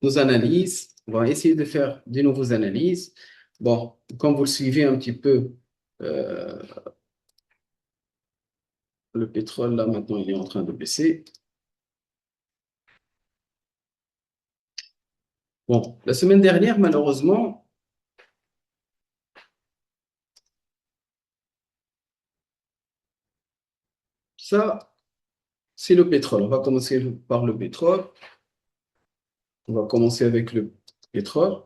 nos analyses. On va essayer de faire de nouvelles analyses. Bon, comme vous le suivez un petit peu, euh, le pétrole, là, maintenant, il est en train de baisser. Bon, la semaine dernière, malheureusement, ça, c'est le pétrole. On va commencer par le pétrole. On va commencer avec le pétrole.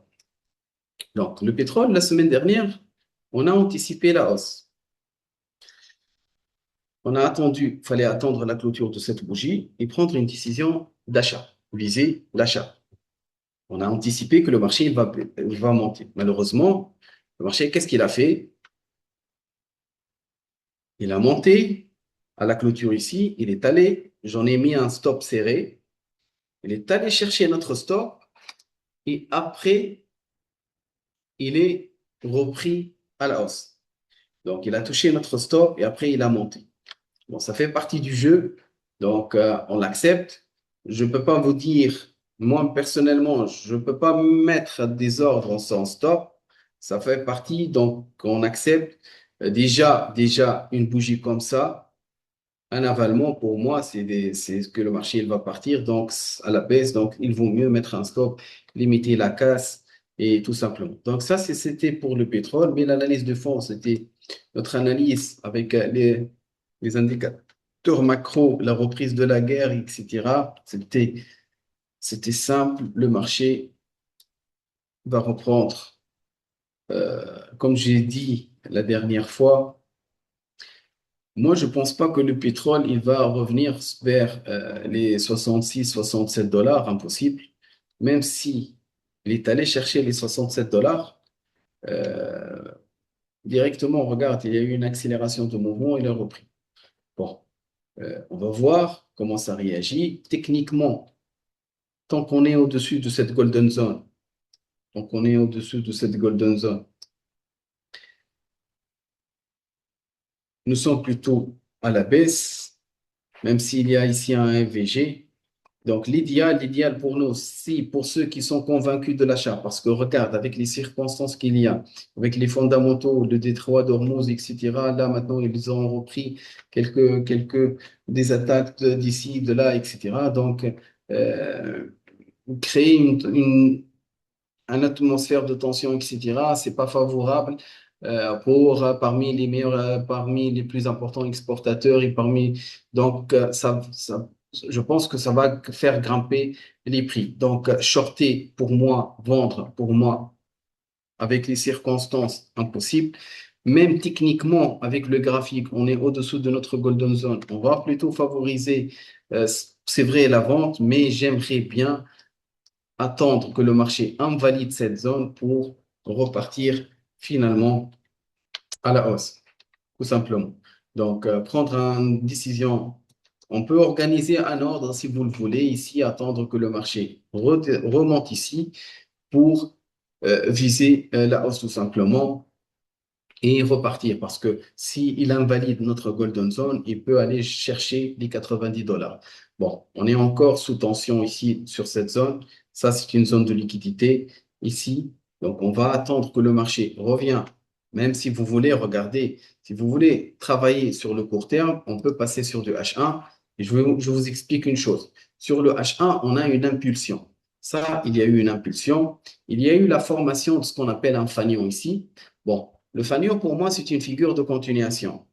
Donc, le pétrole, la semaine dernière, on a anticipé la hausse. On a attendu, il fallait attendre la clôture de cette bougie et prendre une décision d'achat, viser l'achat. On a anticipé que le marché il va monter. Malheureusement, le marché, qu'est-ce qu'il a fait? Il a monté à la clôture ici, il est allé, j'en ai mis un stop serré, il est allé chercher notre stop et après, il est repris à la hausse. Donc, il a touché notre stop et après, il a monté. Bon, ça fait partie du jeu, donc on l'accepte. Je ne peux pas vous dire, moi personnellement, je ne peux pas mettre des ordres sans stop. Ça fait partie, donc on accepte. Déjà, une bougie comme ça, un avalement, pour moi, c'est ce que le marché il va partir, donc à la baisse, donc il vaut mieux mettre un stop, limiter la casse et tout simplement. Donc ça, c'était pour le pétrole, mais l'analyse de fond, c'était notre analyse avec les indicateurs macro, la reprise de la guerre, etc. C'était simple, le marché va reprendre. Comme j'ai dit la dernière fois, moi, je pense pas que le pétrole, il va revenir vers les 66, 67 $, impossible. Même si il est allé chercher les 67 $, euh, directement, on regarde, il y a eu une accélération de mouvement, il a repris. Bon, on va voir comment ça réagit. Techniquement, tant qu'on est au-dessus de cette golden zone, tant qu'on est au-dessus de cette golden zone, nous sommes plutôt à la baisse, même s'il y a ici un FVG. Donc, l'idéal pour nous, si pour ceux qui sont convaincus de l'achat, parce que regarde, avec les circonstances qu'il y a, avec les fondamentaux, le détroit d'Ormuz, etc., là maintenant, ils ont repris quelques des attaques d'ici, de là, etc. Donc, euh, créer une atmosphère de tension, etc., c'est pas favorable pour parmi les meilleurs, parmi les plus importants exportateurs et parmi donc je pense que ça va faire grimper les prix. Donc shorter pour moi, vendre pour moi avec les circonstances impossible. Même techniquement, avec le graphique, on est au-dessous de notre golden zone. On va plutôt favoriser, c'est vrai, la vente, mais j'aimerais bien attendre que le marché invalide cette zone pour repartir finalement à la hausse, tout simplement. Donc, prendre une décision, on peut organiser un ordre si vous le voulez, ici, attendre que le marché remonte ici pour viser la hausse tout simplement et repartir. Parce que s'il invalide notre golden zone, il peut aller chercher les 90 $. Bon, on est encore sous tension ici sur cette zone. Ça, c'est une zone de liquidité ici. Donc, on va attendre que le marché revienne. Même si vous voulez regarder, si vous voulez travailler sur le court terme, on peut passer sur du H1. Et je vous explique une chose. Sur le H1, on a une impulsion. Ça, il y a eu une impulsion. Il y a eu la formation de ce qu'on appelle un fanion ici. Bon, le fanion, pour moi, c'est une figure de continuation.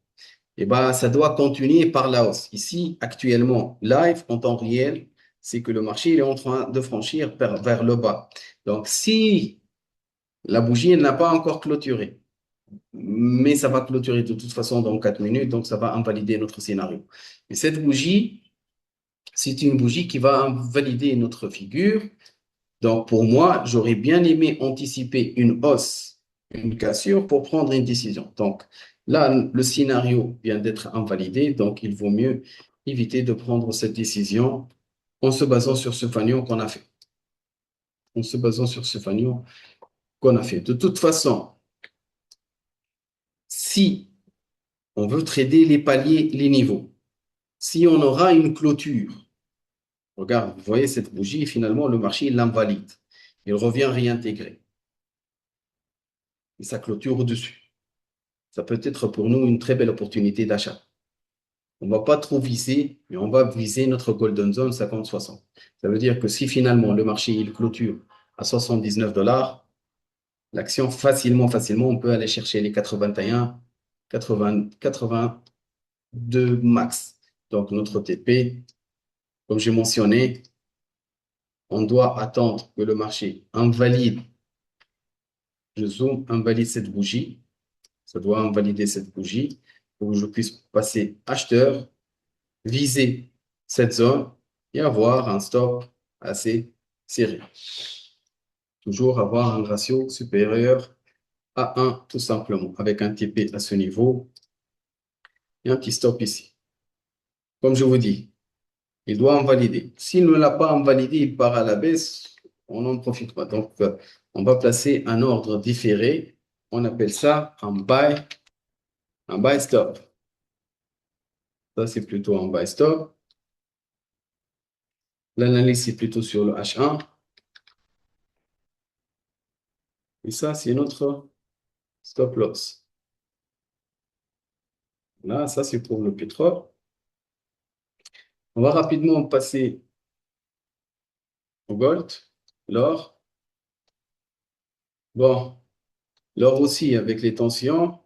Et ben, ça doit continuer par la hausse. Ici, actuellement, live, en temps réel, c'est que le marché il est en train de franchir vers le bas. Donc, si la bougie elle n'a pas encore clôturé, mais ça va clôturer de toute façon dans 4 minutes, donc ça va invalider notre scénario. Et cette bougie, c'est une bougie qui va invalider notre figure. Donc, pour moi, j'aurais bien aimé anticiper une hausse, une cassure pour prendre une décision. Donc, là, le scénario vient d'être invalidé, donc il vaut mieux éviter de prendre cette décision en se basant sur ce fanion qu'on a fait. En se basant sur ce fanion qu'on a fait. De toute façon, si on veut trader les paliers, les niveaux, si on aura une clôture Regarde, vous voyez cette bougie, finalement, le marché, il l'invalide. Il revient réintégrer. Et ça clôture au-dessus. Ça peut être pour nous une très belle opportunité d'achat. On ne va pas trop viser, mais on va viser notre golden zone 50-60. Ça veut dire que si finalement le marché il clôture à 79 dollars, l'action facilement, on peut aller chercher les 81, 80, 82 max. Donc notre TP, comme j'ai mentionné, on doit attendre que le marché invalide, je zoome, invalide cette bougie. Ça doit invalider cette bougie pour que je puisse passer acheteur, viser cette zone et avoir un stop assez serré. Toujours avoir un ratio supérieur à 1, tout simplement, avec un TP à ce niveau et un petit stop ici. Comme je vous dis, il doit invalider. S'il ne l'a pas invalidé, il part à la baisse, on n'en profite pas. Donc, on va placer un ordre différé. On appelle ça un buy stop. Ça, c'est plutôt un buy stop. L'analyse, c'est plutôt sur le H1. Et ça, c'est notre stop loss. Là, ça, c'est pour le pétrole. On va rapidement passer au gold, l'or. Bon, l'or aussi, avec les tensions,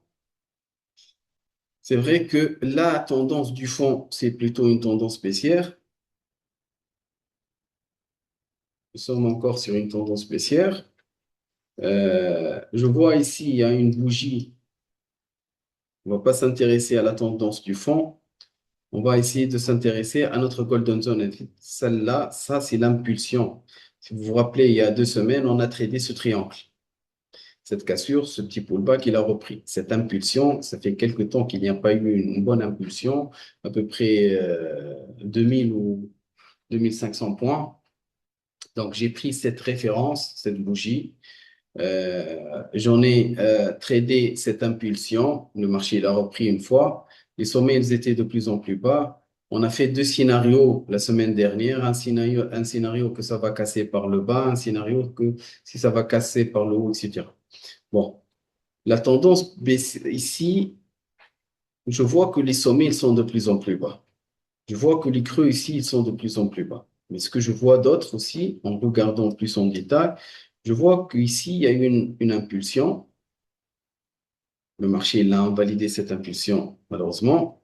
c'est vrai que la tendance du fond, c'est plutôt une tendance baissière. Nous sommes encore sur une tendance baissière. Je vois ici, il y a une bougie. On ne va pas s'intéresser à la tendance du fond. On va essayer de s'intéresser à notre golden zone. Celle-là, ça, c'est l'impulsion. Si vous vous rappelez, il y a 2 semaines, on a tradé ce triangle. Cette cassure, ce petit pullback, il a repris. Cette impulsion, ça fait quelque temps qu'il n'y a pas eu une bonne impulsion, à peu près 2000 ou 2500 points. Donc, j'ai pris cette référence, cette bougie. J'en ai tradé cette impulsion. Le marché, il a repris une fois. Les sommets, ils étaient de plus en plus bas. On a fait 2 scénarios la semaine dernière. Un scénario que ça va casser par le bas, un scénario que si ça va casser par le haut, etc. Bon, la tendance ici, je vois que les sommets, ils sont de plus en plus bas. Je vois que les creux ici, ils sont de plus en plus bas. Mais ce que je vois d'autres aussi, en regardant plus en détail, je vois qu'ici, il y a eu une impulsion. Le marché, il a invalidé cette impulsion, malheureusement.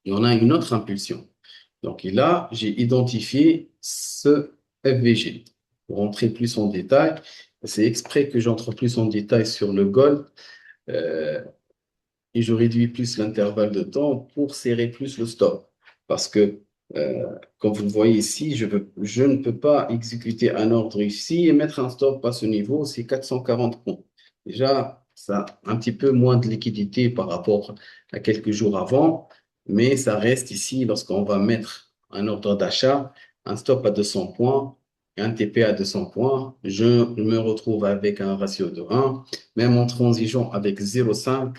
Et on a une autre impulsion. Donc là, j'ai identifié ce FVG. Pour rentrer plus en détail, c'est exprès que j'entre plus en détail sur le gold. Euh, et je réduis plus l'intervalle de temps pour serrer plus le stop. Parce que, comme vous le voyez ici, je ne peux pas exécuter un ordre ici et mettre un stop à ce niveau, c'est 440 points. Déjà, ça a un petit peu moins de liquidité par rapport à quelques jours avant, mais ça reste ici lorsqu'on va mettre un ordre d'achat, un stop à 200 points et un TP à 200 points. Je me retrouve avec un ratio de 1, même en transigeant avec 0,5.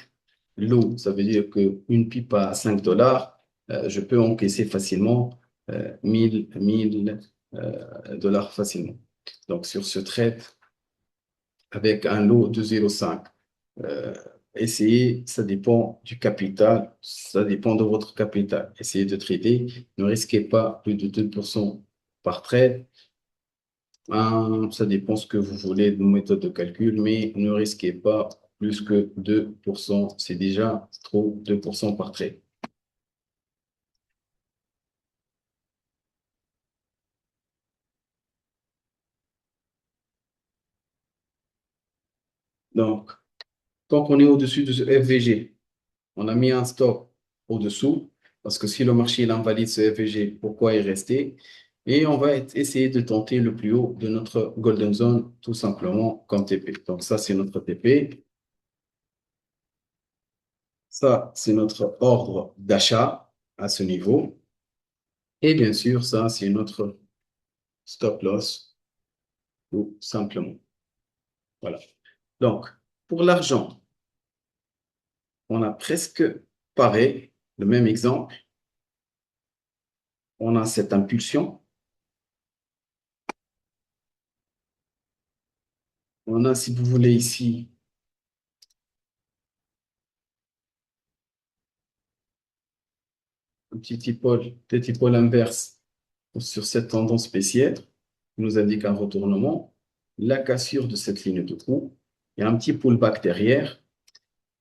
L'eau, ça veut dire qu'une pipe à 5 dollars, je peux encaisser facilement 1000 dollars facilement. Donc, sur ce trade, avec un lot de 0,5, euh, essayez, ça dépend du capital, ça dépend de votre capital. Essayez de trader, ne risquez pas plus de 2% par trade. Ça dépend ce que vous voulez de méthode de calcul, mais ne risquez pas plus que 2%. C'est déjà trop, 2% par trade. Donc, tant qu'on est au-dessus de ce FVG, on a mis un stop au-dessous, parce que si le marché il invalide ce FVG, pourquoi y rester? Et on va essayer de tenter le plus haut de notre golden zone, tout simplement comme TP. Donc ça, c'est notre TP. Ça, c'est notre ordre d'achat à ce niveau. Et bien sûr, ça, c'est notre stop loss, tout simplement. Voilà. Donc, pour l'argent, on a presque pareil, le même exemple. On a cette impulsion. On a, si vous voulez, ici, un petit épaule inverse sur cette tendance baissière, qui nous indique un retournement, la cassure de cette ligne de cou, il y a un petit pullback derrière,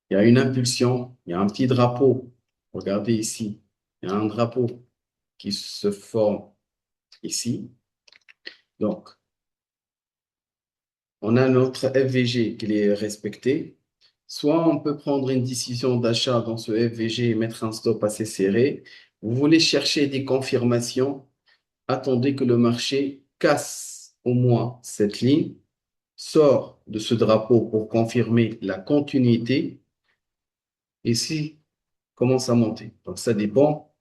il y a une impulsion, il y a un petit drapeau. Regardez ici, il y a un drapeau qui se forme ici. Donc, on a notre FVG qui est respecté. Soit on peut prendre une décision d'achat dans ce FVG et mettre un stop assez serré. Vous voulez chercher des confirmations, attendez que le marché casse au moins cette ligne, sort de ce drapeau pour confirmer la continuité, et si commence à monter. Donc ça dépend.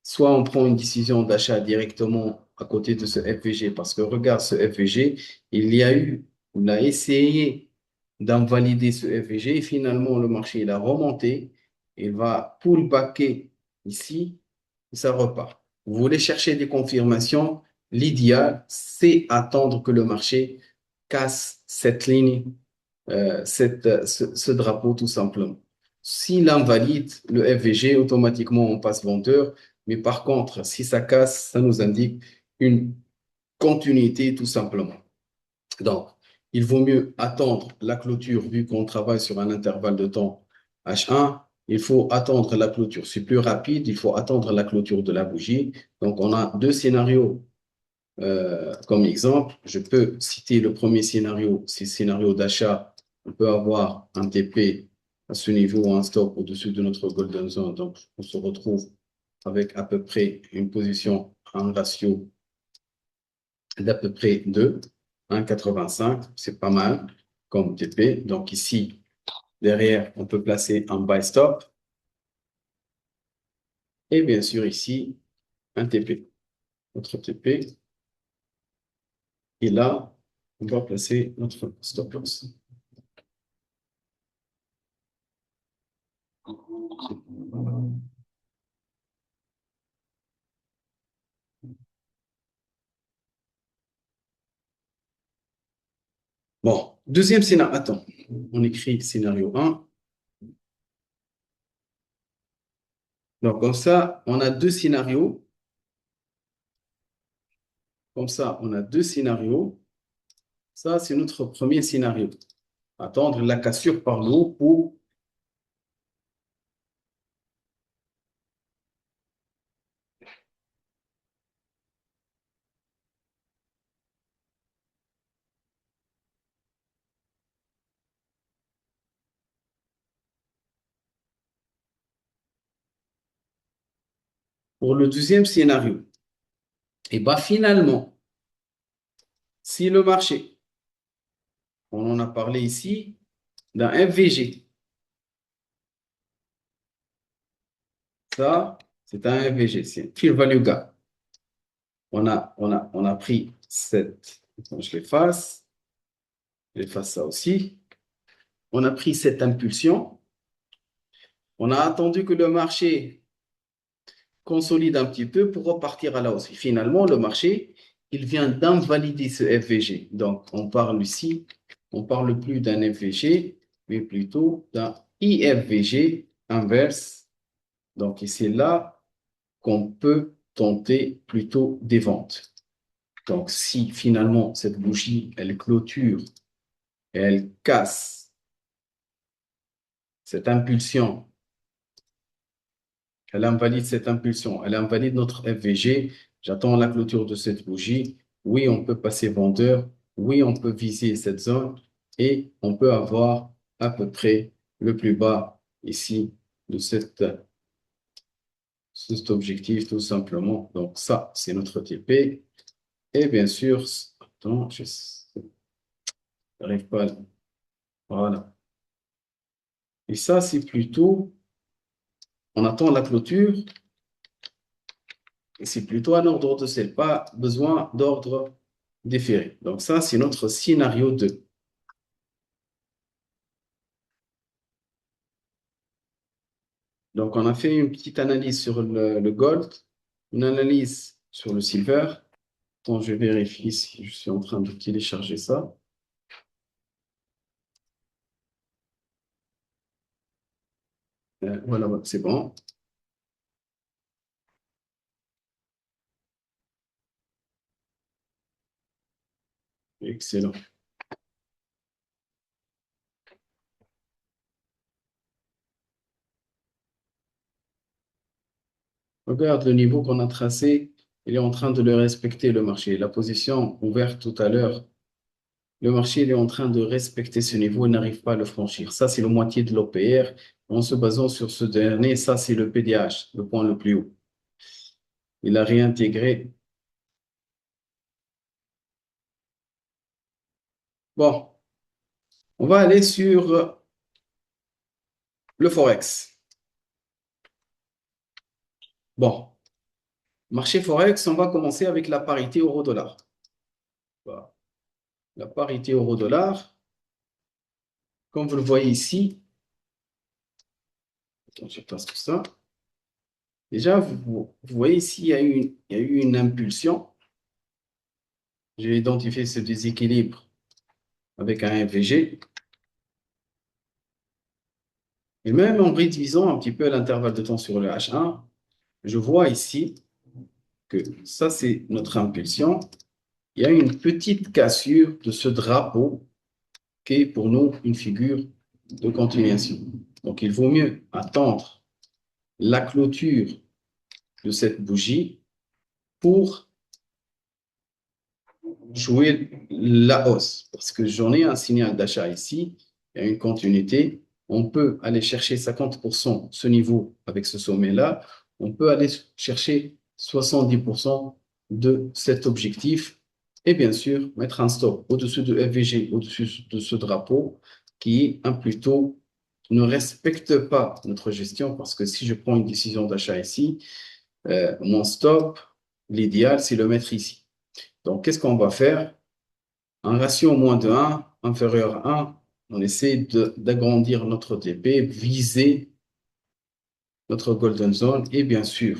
Soit on prend une décision d'achat directement à côté de ce FVG, parce que regarde ce FVG, on a essayé d'invalider ce FVG et finalement le marché il a remonté, il va pullbacker ici et ça repart. Vous voulez chercher des confirmations, l'idéal c'est attendre que le marché casse cette ligne, ce drapeau tout simplement. S'il invalide le FVG, automatiquement on passe vendeur. Mais par contre, si ça casse, ça nous indique une continuité tout simplement. Donc, il vaut mieux attendre la clôture vu qu'on travaille sur un intervalle de temps H1. Il faut attendre la clôture. C'est plus rapide, il faut attendre la clôture de la bougie. Donc, on a deux scénarios comme exemple. Je peux citer le premier scénario, c'est le scénario d'achat. On peut avoir un TP à ce niveau, un stop au-dessus de notre golden zone. Donc, on se retrouve avec à peu près une position, un ratio d'à peu près 2, 1,85. C'est pas mal comme TP. Donc, ici, derrière, on peut placer un buy stop. Et bien sûr, ici, un TP. Notre TP. Et là, on va placer notre stop loss. Bon, deuxième scénario. Attends, on écrit scénario 1. Donc, comme ça, on a deux scénarios. Comme ça, on a deux scénarios. Ça, c'est notre premier scénario. Attendre la cassure par l'eau pour le deuxième scénario. Et bien, finalement, si le marché, on en a parlé ici, d'un FVG, ça, c'est un FVG, c'est Fair Value Gap. On a pris cette, je l'efface ça aussi. On a pris cette impulsion, on a attendu que le marché consolide un petit peu pour repartir à la hausse. Et finalement, le marché, il vient d'invalider ce FVG. Donc, on parle ici, on parle plus d'un FVG, mais plutôt d'un IFVG inverse. Donc, c'est là qu'on peut tenter plutôt des ventes. Donc, si finalement cette bougie, elle clôture et elle casse cette impulsion, elle invalide cette impulsion, elle invalide notre FVG, j'attends la clôture de cette bougie. Oui, on peut passer vendeur. Oui, on peut viser cette zone et on peut avoir à peu près le plus bas ici de cet objectif tout simplement. Donc, ça, c'est notre TP. Et bien sûr, attends, je n'arrive pas. Voilà. Et ça, c'est plutôt, on attend la clôture et c'est plutôt un ordre de sel, pas besoin d'ordre différé. Donc, ça, c'est notre scénario 2. Donc, on a fait une petite analyse sur le gold, une analyse sur le silver. Attends, je vérifie si je suis en train de télécharger ça. Voilà, c'est bon. Excellent. Regarde le niveau qu'on a tracé, il est en train de le respecter, le marché. La position ouverte tout à l'heure, le marché il est en train de respecter ce niveau, il n'arrive pas à le franchir. Ça, c'est la moitié de l'OPR. En se basant sur ce dernier, ça, c'est le PDH, le point le plus haut. Il a réintégré. Bon, on va aller sur le Forex. Bon, marché Forex, on va commencer avec la parité euro-dollar. Voilà. La parité euro-dollar, comme vous le voyez ici, attends, je passe tout ça. Déjà, vous voyez ici, il y a eu une impulsion. J'ai identifié ce déséquilibre avec un FVG. Et même en réduisant un petit peu l'intervalle de temps sur le H1, je vois ici que ça, c'est notre impulsion. Il y a une petite cassure de ce drapeau qui est pour nous une figure de continuation. Donc, il vaut mieux attendre la clôture de cette bougie pour jouer la hausse. Parce que j'en ai un signal d'achat ici, il y a une continuité. On peut aller chercher 50% ce niveau avec ce sommet-là. On peut aller chercher 70% de cet objectif. Et bien sûr, mettre un stop au-dessus de FVG, au-dessus de ce drapeau, qui plutôt ne respecte pas notre gestion. Parce que si je prends une décision d'achat ici, mon stop, l'idéal, c'est le mettre ici. Donc, qu'est-ce qu'on va faire? Un ratio moins de 1, inférieur à 1, on essaie d'agrandir notre TP, viser notre golden zone et bien sûr,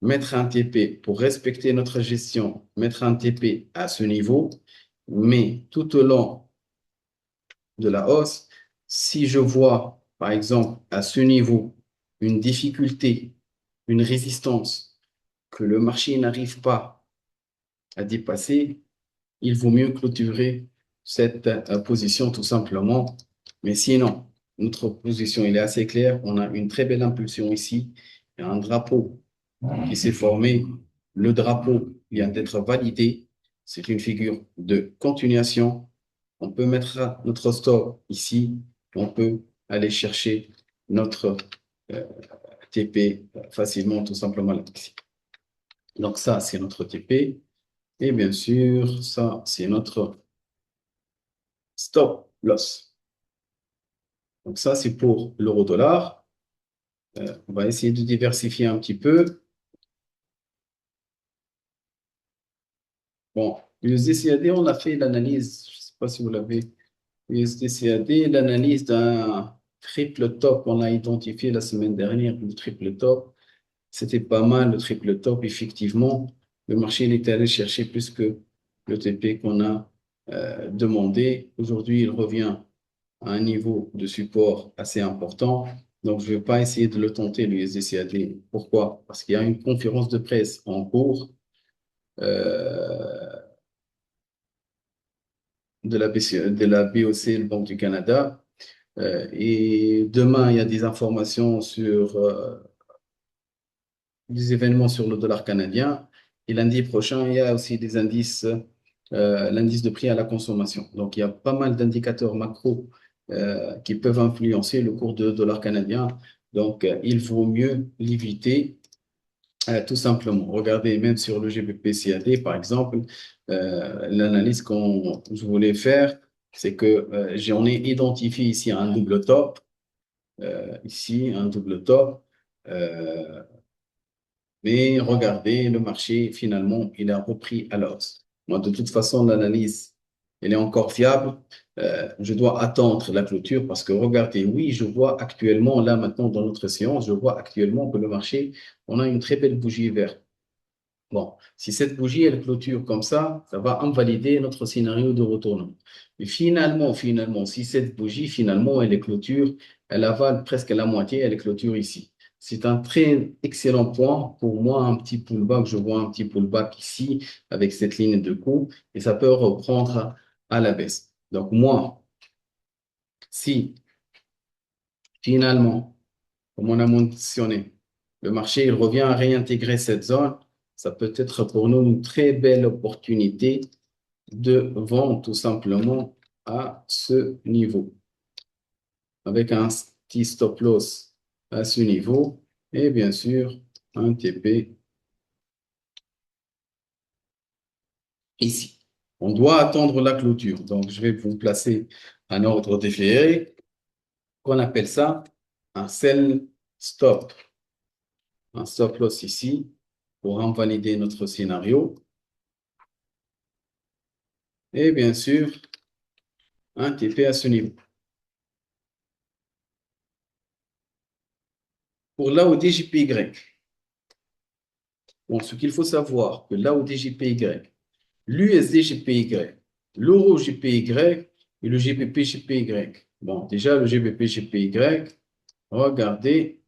mettre un TP pour respecter notre gestion, mettre un TP à ce niveau, mais tout au long de la hausse, si je vois, par exemple, à ce niveau, une difficulté, une résistance que le marché n'arrive pas à dépasser, il vaut mieux clôturer cette position tout simplement. Mais sinon, notre position il est assez claire. On a une très belle impulsion ici. Il y a un drapeau qui s'est formé. Le drapeau vient d'être validé. C'est une figure de continuation. On peut mettre notre stop ici. On peut aller chercher notre euh, TP facilement, tout simplement là ici. Donc ça, c'est notre TP. Et bien sûr, ça, c'est notre stop loss. Donc ça, c'est pour l'euro-dollar. On va essayer de diversifier un petit peu. Bon, USD-CAD, on a fait l'analyse, je ne sais pas si vous l'avez, USD-CAD, l'analyse d'un triple top. On l'a identifié la semaine dernière, le triple top. C'était pas mal, le triple top, effectivement. Le marché, il était allé chercher plus que le TP qu'on a demandé. Aujourd'hui, il revient à un niveau de support assez important. Donc, je ne vais pas essayer de le tenter, le USD-CAD. Pourquoi? Parce qu'il y a une conférence de presse en cours euh, de la BOC, le Banque du Canada. Et demain, il y a des informations sur des événements sur le dollar canadien. Et lundi prochain, il y a aussi des indices, l'indice de prix à la consommation. Donc, il y a pas mal d'indicateurs macro qui peuvent influencer le cours de dollar canadien. Donc, il vaut mieux l'éviter tout simplement. Regardez, même sur le GBP-CAD, par exemple, l'analyse qu'on je voulais faire, c'est que j'en ai identifié ici un double top, ici un double top. Euh, mais regardez, le marché, finalement, il a repris à la hausse. Moi, de toute façon, l'analyse, elle est encore fiable. Je dois attendre la clôture parce que regardez, oui, je vois actuellement, là maintenant dans notre séance, je vois actuellement que le marché, on a une très belle bougie verte. Bon, si cette bougie, elle clôture comme ça va invalider notre scénario de retournement. Mais finalement, si cette bougie, finalement, elle est clôture elle avale presque la moitié, elle clôture ici. C'est un très excellent point. Pour moi, un petit pullback, je vois un petit pullback ici avec cette ligne de coup et ça peut reprendre à la baisse. Donc moi, si finalement, comme on a mentionné, le marché il revient à réintégrer cette zone, ça peut être pour nous une très belle opportunité de vente tout simplement à ce niveau, avec un petit stop loss à ce niveau et bien sûr un TP ici. On doit attendre la clôture. Donc, je vais vous placer un ordre déféré qu'on appelle ça un sell stop. Un stop loss ici pour invalider notre scénario. Et bien sûr, un TP à ce niveau. Pour l'AODJPY, bon, ce qu'il faut savoir, que l'AODJPY, l'USDJPY, l'EuroJPY et le GBPJPY. Bon, déjà, le GBPJPY, regardez,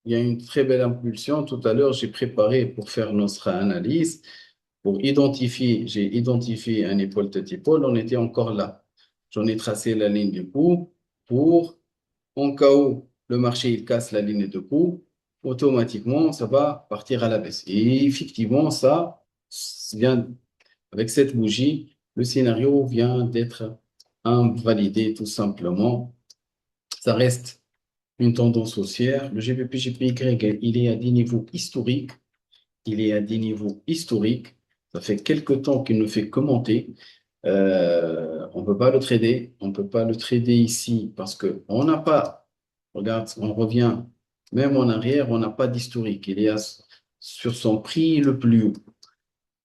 il y a une très belle impulsion. Tout à l'heure, j'ai préparé pour faire notre analyse, pour identifier, j'ai identifié un épaule tête épaule, on était encore là. J'en ai tracé la ligne du coup pour, en cas où le marché il casse la ligne de coup, automatiquement, ça va partir à la baisse. Et effectivement, ça vient, avec cette bougie, le scénario vient d'être invalidé tout simplement. Ça reste une tendance haussière. Le GBP-GPY, il est à des niveaux historiques. Il est à des niveaux historiques. Ça fait quelque temps qu'il ne fait que monter. On ne peut pas le trader. On ne peut pas le trader ici parce qu'on n'a pas, regarde, on revient même en arrière, on n'a pas d'historique. Il est sur son prix le plus haut.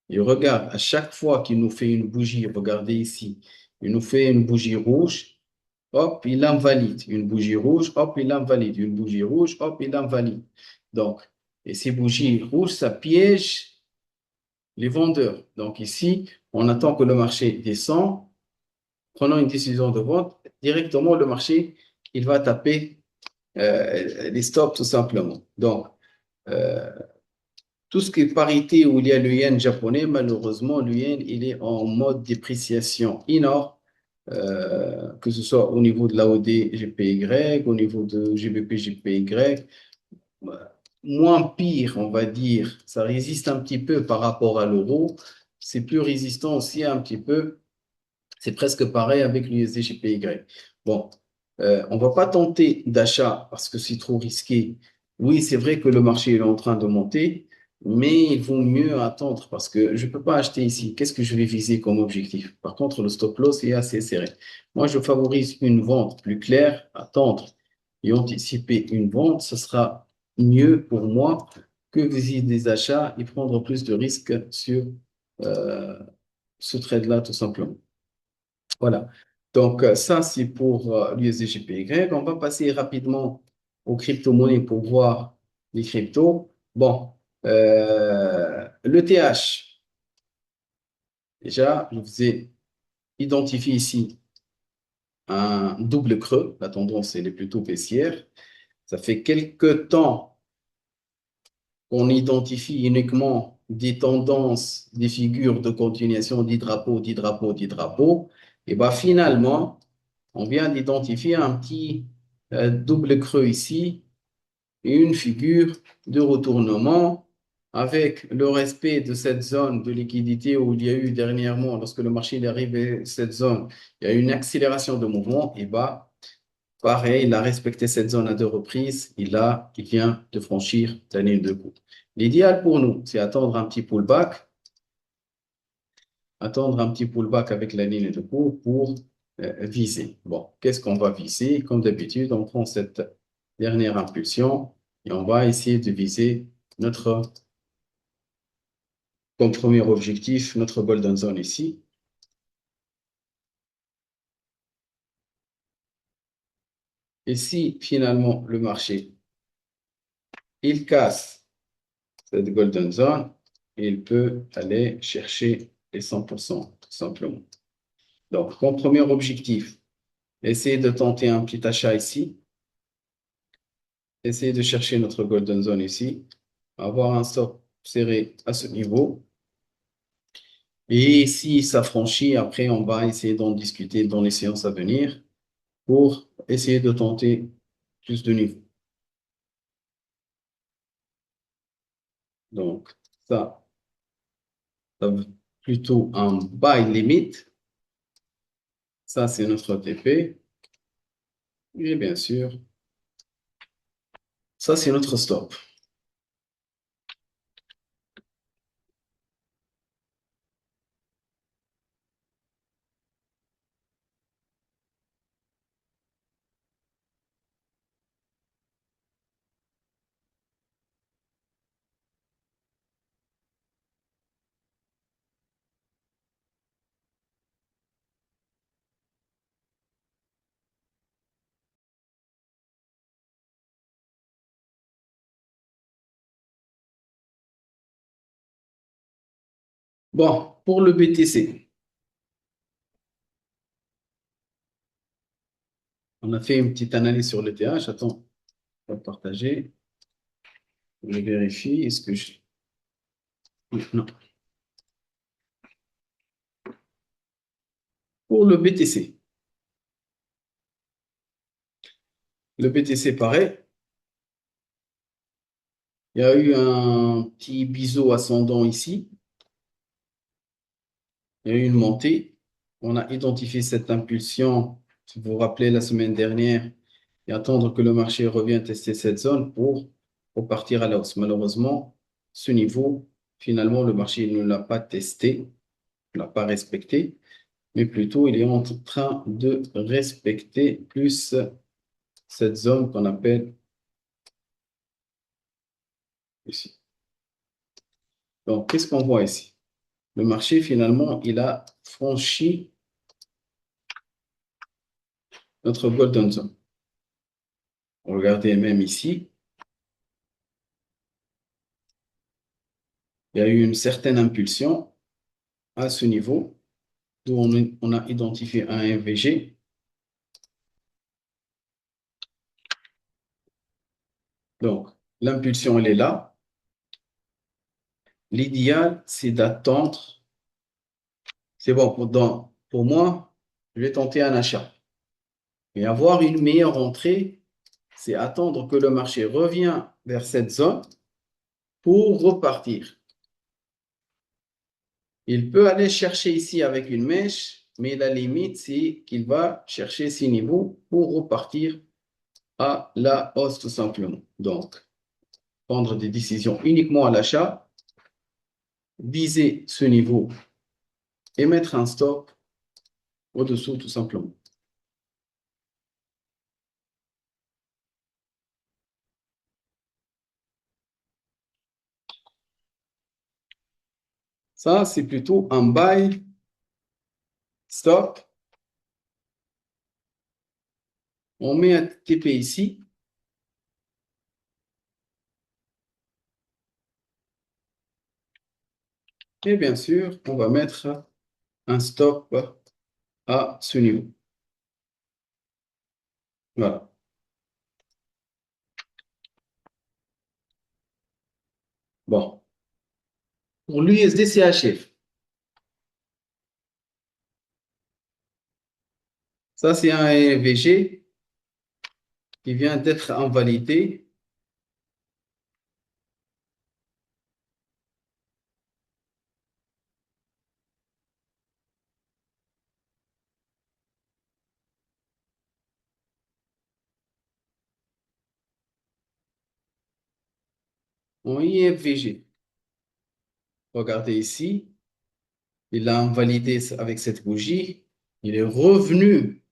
Et regarde, à chaque fois qu'il nous fait une bougie, regardez ici, il nous fait une bougie rouge, hop, il invalide. Une bougie rouge, hop, il invalide. Une bougie rouge, hop, il invalide. Donc, et ces bougies rouges, ça piège les vendeurs. Donc ici, on attend que le marché descend, prenons une décision de vente, directement le marché, il va taper les stops tout simplement. Donc, euh, tout ce qui est parité où il y a le yen japonais, malheureusement, le yen, il est en mode dépréciation énorme, que ce soit au niveau de l'AOD GPY, au niveau de GBP GPY. Moins pire, on va dire. Ça résiste un petit peu par rapport à l'euro. C'est plus résistant aussi un petit peu. C'est presque pareil avec l'USD GPY. Bon, on ne va pas tenter d'achat parce que c'est trop risqué. Oui, c'est vrai que le marché est en train de monter, mais il vaut mieux attendre parce que je ne peux pas acheter ici. Qu'est-ce que je vais viser comme objectif? Par contre, le stop loss est assez serré. Moi, je favorise une vente plus claire, attendre et anticiper une vente. Ce sera mieux pour moi que viser des achats et prendre plus de risques sur euh, ce trade-là, tout simplement. Voilà. Donc, ça, c'est pour l'USDGPY. On va passer rapidement aux crypto-monnaies pour voir les cryptos. Bon, l'ETH, déjà, je vous ai identifié ici un double creux. La tendance, elle est plutôt baissière. Ça fait quelques temps qu'on identifie uniquement des tendances, des figures de continuation, des drapeaux, des drapeaux, des drapeaux. Et bien, finalement, on vient d'identifier un petit double creux ici et une figure de retournement avec le respect de cette zone de liquidité où il y a eu dernièrement, lorsque le marché est arrivé à cette zone, il y a eu une accélération de mouvement. Et bah, pareil, il a respecté cette zone à deux reprises. Il vient de franchir la ligne de coup. L'idéal pour nous, c'est attendre un petit pullback, avec la ligne de cours pour viser. Bon, qu'est-ce qu'on va viser? Comme d'habitude, on prend cette dernière impulsion et on va essayer de viser notre, comme premier objectif, notre golden zone ici. Et si finalement le marché, il casse cette golden zone, il peut aller chercher les 100%, tout simplement. Donc, comme premier objectif, essayer de tenter un petit achat ici. essayer de chercher notre golden zone ici, avoir un stop serré à ce niveau. Et si ça franchit, après, on va essayer d'en discuter dans les séances à venir pour essayer de tenter plus de niveaux. Donc, ça veut plutôt un buy limit. Ça, c'est notre TP. Et bien sûr, ça, c'est notre stop. Bon, pour le BTC, on a fait une petite analyse sur le TH. Attends, on va partager. Je vérifie. Est-ce que je... Non. Pour le BTC. Le BTC, pareil. Il y a eu un petit biseau ascendant ici. Il y a eu une montée. On a identifié cette impulsion, si vous vous rappelez, la semaine dernière, et attendre que le marché revienne tester cette zone pour repartir à la hausse. Malheureusement, ce niveau, finalement, le marché ne l'a pas testé, ne l'a pas respecté, mais plutôt il est en train de respecter plus cette zone qu'on appelle ici. Donc, qu'est-ce qu'on voit ici? Le marché, finalement, il a franchi notre golden zone. Regardez même ici, il y a eu une certaine impulsion à ce niveau, d'où on a identifié un MVG. Donc, l'impulsion, elle est là. L'idéal, c'est d'attendre. C'est bon, pour moi, je vais tenter un achat. Et avoir une meilleure entrée, c'est attendre que le marché revienne vers cette zone pour repartir. Il peut aller chercher ici avec une mèche, mais la limite, c'est qu'il va chercher ces niveaux pour repartir à la hausse tout simplement. Donc, prendre des décisions uniquement à l'achat, viser ce niveau et mettre un stop au-dessous tout simplement. Ça, c'est plutôt un buy, stop. On met un TP ici. Et bien sûr, on va mettre un stop à ce niveau. Voilà. Bon. Pour l'USD-CHF, ça, c'est un EVG qui vient d'être invalidé. En IFVG. Regardez ici, il a invalidé avec cette bougie. Il est revenu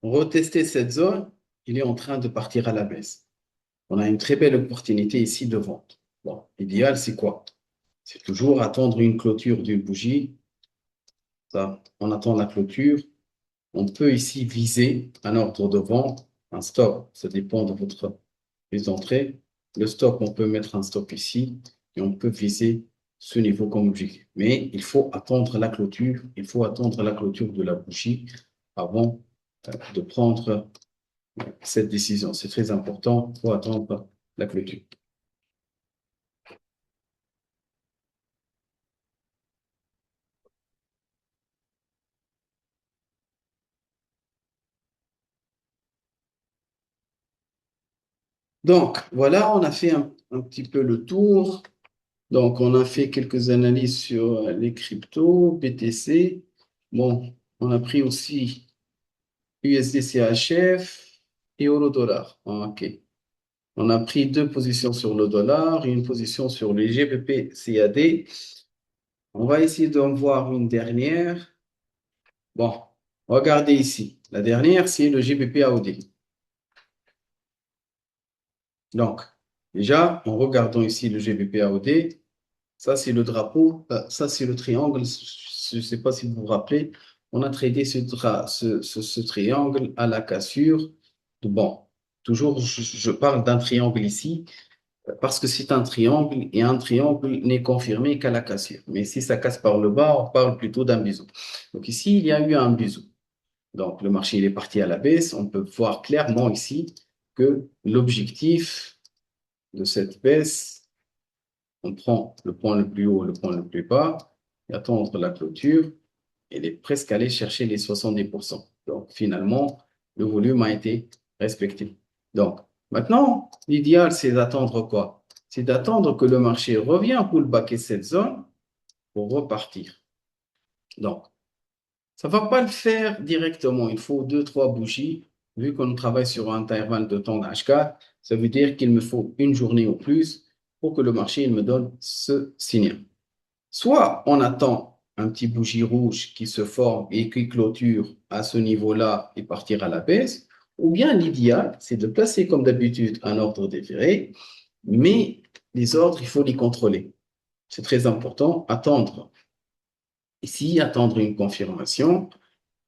retester cette zone. Il est en train de partir à la baisse. On a une très belle opportunité ici de vente. Bon, l'idéal, c'est quoi? C'est toujours attendre une clôture d'une bougie. Ça, on attend la clôture. On peut ici viser un ordre de vente, un stop. Ça dépend de votre prise d'entrée. Le stop, on peut mettre un stop ici et on peut viser ce niveau comme objectif. Mais il faut attendre la clôture. Il faut attendre la clôture de la bougie avant de prendre cette décision. C'est très important. Il faut attendre la clôture. Donc, voilà, on a fait un petit peu le tour. Donc, on a fait quelques analyses sur les cryptos, BTC. Bon, on a pris aussi USD-CHF et euro-dollar. OK. On a pris deux positions sur le dollar et une position sur les GBP-CAD. On va essayer d'en voir une dernière. Bon, regardez ici. La dernière, c'est le GBP-AOD. Donc, déjà, en regardant ici le GBP-AOD, ça, c'est le drapeau, ça, c'est le triangle. Je ne sais pas si vous vous rappelez, on a tradé ce triangle à la cassure. Bon, toujours, je parle d'un triangle ici parce que c'est un triangle et un triangle n'est confirmé qu'à la cassure. Mais si ça casse par le bas, on parle plutôt d'un biseau. Donc ici, il y a eu un biseau. Donc le marché il est parti à la baisse. On peut voir clairement ici que l'objectif de cette baisse, on prend le point le plus haut, le point le plus bas, et attendre la clôture. Il est presque allé chercher les 70%. Donc, finalement, le volume a été respecté. Donc, maintenant, l'idéal, c'est d'attendre quoi? C'est d'attendre que le marché revienne pour le baquer cette zone pour repartir. Donc, ça ne va pas le faire directement. Il faut deux, trois bougies. Vu qu'on travaille sur un intervalle de temps d'H4, ça veut dire qu'il me faut une journée ou plus pour que le marché il me donne ce signal. Soit on attend un petit bougie rouge qui se forme et qui clôture à ce niveau-là et partir à la baisse, ou bien l'idéal, c'est de placer comme d'habitude un ordre déféré, mais les ordres, il faut les contrôler. C'est très important, attendre ici, attendre une confirmation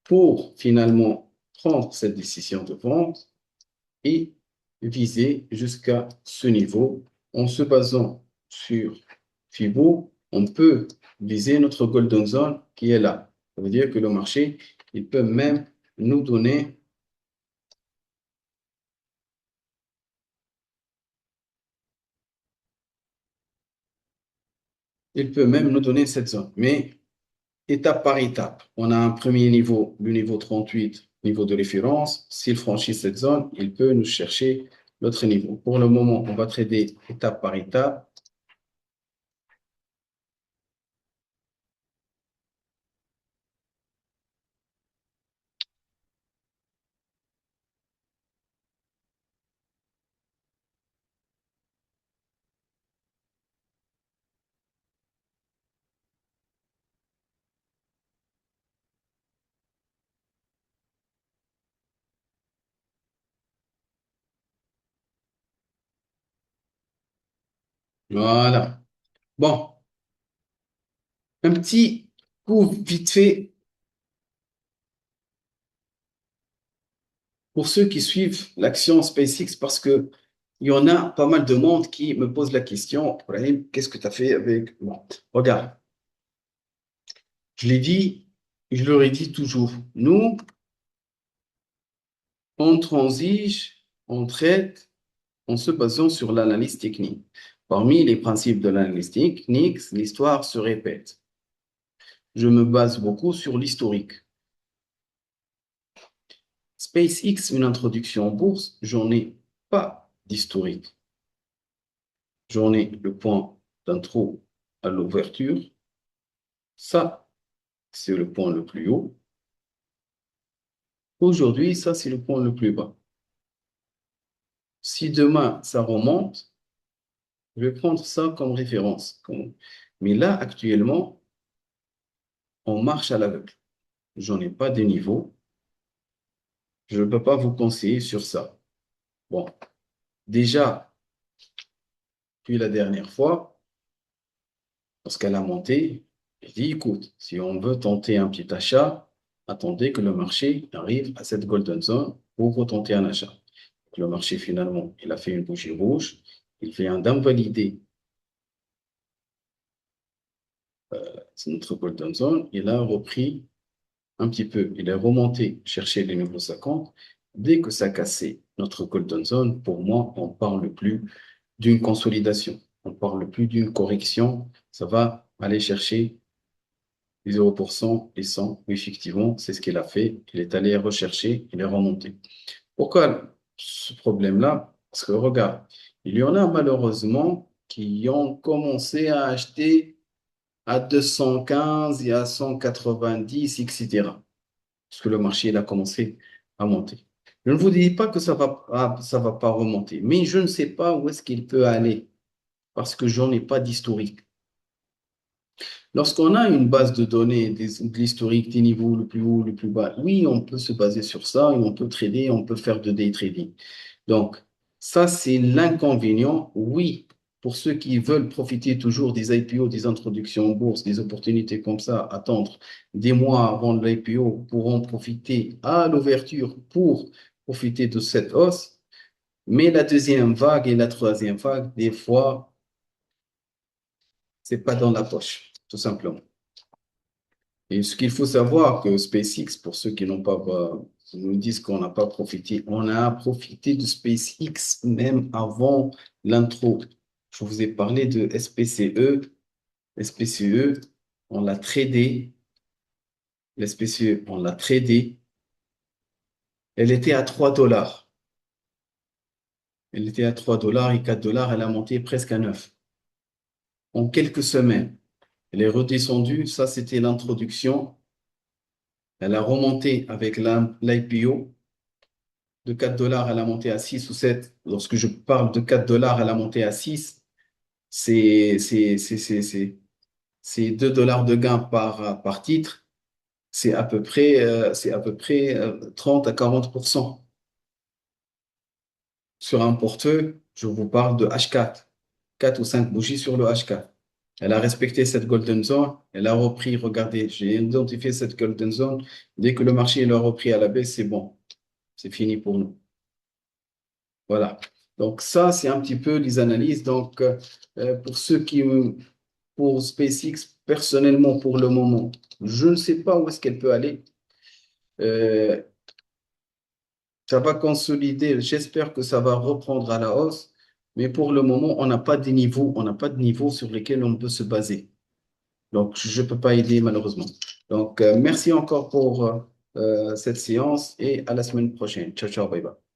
pour finalement prendre cette décision de vente et viser jusqu'à ce niveau. En se basant sur FIBO, on peut viser notre golden zone qui est là. Ça veut dire que le marché, il peut même nous donner, il peut même nous donner cette zone. Mais étape par étape, on a un premier niveau, le niveau 38, niveau de référence. S'il franchit cette zone, il peut nous chercher l'autre niveau. Pour le moment, on va trader étape par étape. Voilà. Bon, un petit coup vite fait pour ceux qui suivent l'action SpaceX parce que il y en a pas mal de monde qui me pose la question, Brahim, qu'est-ce que tu as fait avec... Bon, regarde, je l'ai dit, je leur ai dit toujours, nous, on transige, on traite en se basant sur l'analyse technique. Parmi les principes de l'analyse technique, l'histoire se répète. Je me base beaucoup sur l'historique. SpaceX, une introduction en bourse, j'en ai pas d'historique. J'en ai le point d'intro à l'ouverture. Ça, c'est le point le plus haut. Aujourd'hui, ça, c'est le point le plus bas. Si demain, ça remonte, je vais prendre ça comme référence. Mais là, actuellement, on marche à l'aveugle. J'en ai pas de niveau. Je ne peux pas vous conseiller sur ça. Bon, déjà, puis la dernière fois, lorsqu'elle a monté, j'ai dit, écoute, si on veut tenter un petit achat, attendez que le marché arrive à cette golden zone pour retenter un achat. Le marché, finalement, il a fait une bougie rouge. Il vient d'invalider notre golden zone. Il a repris un petit peu. Il est remonté chercher les nouveaux 50. Dès que ça a cassé notre golden zone, pour moi, on ne parle plus d'une consolidation. On ne parle plus d'une correction. Ça va aller chercher les 0% et 100. Effectivement, c'est ce qu'il a fait. Il est allé rechercher, il est remonté. Pourquoi ce problème-là? Parce que regarde, il y en a malheureusement qui ont commencé à acheter à 215 et à 190, etc. Parce que le marché il a commencé à monter. Je ne vous dis pas que ça va pas remonter, mais je ne sais pas où est-ce qu'il peut aller parce que j'en ai pas d'historique. Lorsqu'on a une base de données, de l'historique des niveaux le plus haut, le plus bas, oui, on peut se baser sur ça et on peut trader, on peut faire de day trading. Donc, ça, c'est l'inconvénient. Oui, pour ceux qui veulent profiter toujours des IPO, des introductions en bourse, des opportunités comme ça, attendre des mois avant l'IPO, pourront profiter à l'ouverture pour profiter de cette hausse. Mais la deuxième vague et la troisième vague, des fois, c'est pas dans la poche, tout simplement. Et ce qu'il faut savoir que SpaceX, pour ceux qui n'ont pas, nous disent qu'on n'a pas profité, on a profité de SpaceX même avant l'intro. Je vous ai parlé de SPCE. SPCE, on l'a tradé. L'SPCE, on l'a tradé. Elle était à 3 dollars. Elle était à 3 dollars et 4 dollars. Elle a monté presque à 9 en quelques semaines. Elle est redescendue. Ça, c'était l'introduction. Elle a remonté avec l'IPO. De 4 dollars, elle a monté à 6 ou 7. Lorsque je parle de 4 dollars, elle a monté à 6. C'est c'est 2 dollars de gain par titre. C'est à peu près 30 à 40% sur un portefeuille. Je vous parle de H4, 4 ou 5 bougies sur le H4. Elle a respecté cette golden zone. Elle a repris. Regardez, j'ai identifié cette golden zone. Dès que le marché l'a repris à la baisse, c'est bon. C'est fini pour nous. Voilà. Donc ça, c'est un petit peu les analyses. Donc pour ceux qui, pour SpaceX, personnellement, pour le moment, je ne sais pas où est-ce qu'elle peut aller. Euh, Ça va consolider. J'espère que ça va reprendre à la hausse. Mais pour le moment, on n'a pas de niveau, on n'a pas de niveau sur lesquels on peut se baser. Donc, je ne peux pas aider malheureusement. Donc, merci encore pour cette séance et à la semaine prochaine. Ciao, ciao, bye bye.